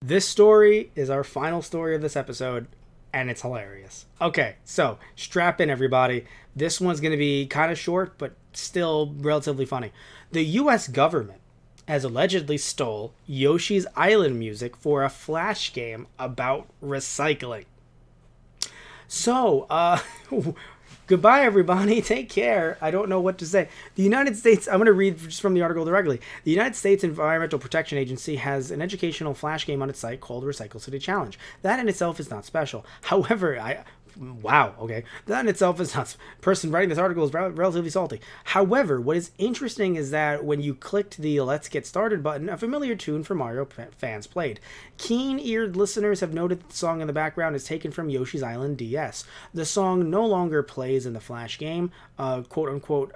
This story is our final story of this episode, and it's hilarious. Okay, so strap in, everybody. This one's going to be kind of short, but still relatively funny. The U.S. government has allegedly stole Yoshi's Island music for a flash game about recycling. So, goodbye, everybody. Take care. I don't know what to say. The United States, I'm going to read just from the article directly. The United States Environmental Protection Agency has an educational flash game on its site called Recycle City Challenge. That in itself is not special. However, wow, okay. That in itself is not... Person writing this article is relatively salty. However, what is interesting is that when you clicked the Let's Get Started button, a familiar tune for Mario fans played. Keen-eared listeners have noted that the song in the background is taken from Yoshi's Island DS. The song no longer plays in the Flash game, quote-unquote,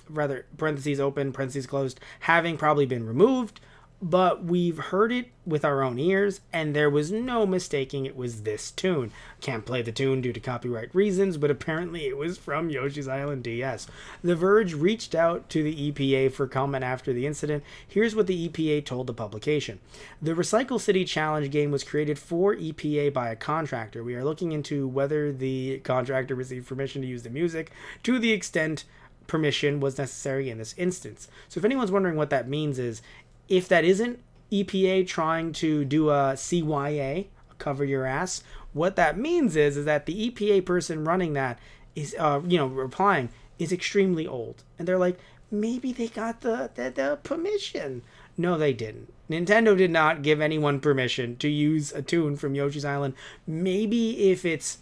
rather, parentheses open, parentheses closed, having probably been removed. But we've heard it with our own ears, and there was no mistaking it was this tune. Can't play the tune due to copyright reasons, but apparently it was from Yoshi's Island DS. The Verge reached out to the EPA for comment after the incident. Here's what the EPA told the publication. The Recycle City Challenge game was created for EPA by a contractor. We are looking into whether the contractor received permission to use the music to the extent permission was necessary in this instance. So if anyone's wondering what that means is, if that isn't EPA trying to do a CYA, cover your ass, what that means is that the EPA person running that is, replying, is extremely old. And they're like, maybe they got the permission. No, they didn't. Nintendo did not give anyone permission to use a tune from Yoshi's Island. Maybe if it's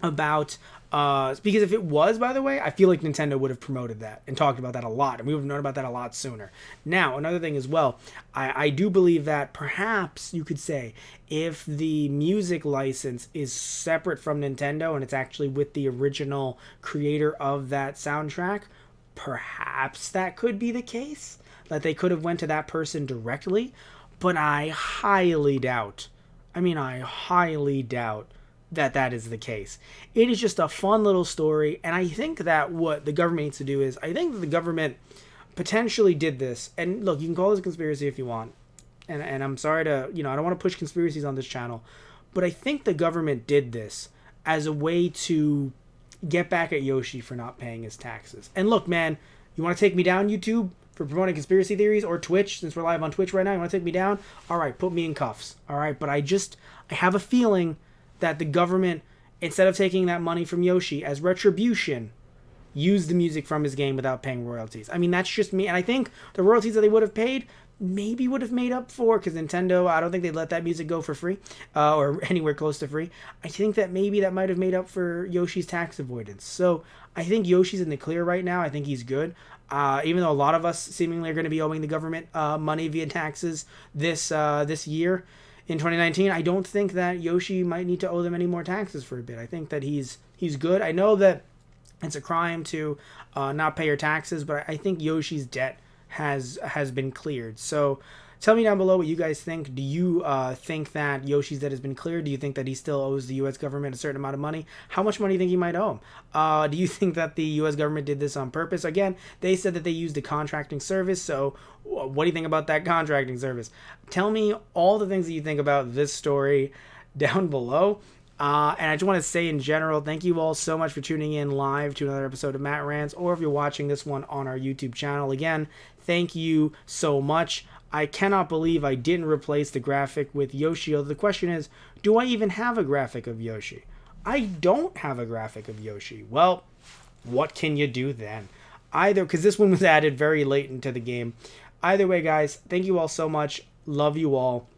about... because if it was, by the way, I feel like Nintendo would have promoted that and talked about that a lot, and we would have known about that a lot sooner. Now, another thing as well, I do believe that perhaps you could say if the music license is separate from Nintendo and it's actually with the original creator of that soundtrack, perhaps that could be the case, that they could have went to that person directly, but I highly doubt that is the case. It is just a fun little story, and I think that what the government needs to do is, I think that the government potentially did this, and look, you can call this a conspiracy if you want, and I'm sorry to, I don't want to push conspiracies on this channel, but I think the government did this as a way to get back at Yoshi for not paying his taxes. And look, man, you want to take me down, YouTube, for promoting conspiracy theories, or Twitch, since we're live on Twitch right now, you want to take me down? Alright, put me in cuffs, alright, but I have a feeling that the government, instead of taking that money from Yoshi as retribution, used the music from his game without paying royalties. I mean, that's just me. And I think the royalties that they would have paid maybe would have made up for, because Nintendo, I don't think they'd let that music go for free, or anywhere close to free. I think that maybe that might have made up for Yoshi's tax avoidance. So I think Yoshi's in the clear right now. I think he's good. Even though a lot of us seemingly are going to be owing the government money via taxes this year, in 2019, I don't think that Yoshi might need to owe them any more taxes for a bit. I think that he's good. I know that it's a crime to not pay your taxes, but I think Yoshi's debt has been cleared. So tell me down below what you guys think. Do you think that Yoshi's debt has been cleared? Do you think that he still owes the U.S. government a certain amount of money? How much money do you think he might owe him? Do you think that the U.S. government did this on purpose? Again, they said that they used a contracting service, so what do you think about that contracting service? Tell me all the things that you think about this story down below. And I just want to say in general, thank you all so much for tuning in live to another episode of Matt Rants, or if you're watching this one on our YouTube channel. Again, thank you so much. I cannot believe I didn't replace the graphic with Yoshi. The question is, do I even have a graphic of Yoshi? I don't have a graphic of Yoshi. Well, what can you do then? Either, because this one was added very late into the game. Either way, guys, thank you all so much. Love you all.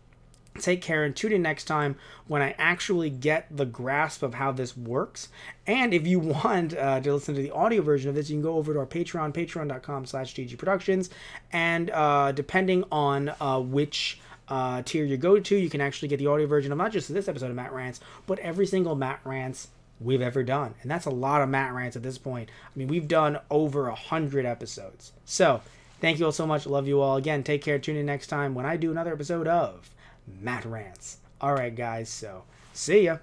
Take care and tune in next time when I actually get the grasp of how this works. And if you want to listen to the audio version of this, you can go over to our Patreon, patreon.com/GGProductions. And depending on which tier you go to, you can actually get the audio version of not just this episode of Matt Rants, but every single Matt Rants we've ever done. And that's a lot of Matt Rants at this point. I mean, we've done over 100 episodes. So thank you all so much. Love you all. Again, take care. Tune in next time when I do another episode of Matt Rants. Alright, guys, so see ya.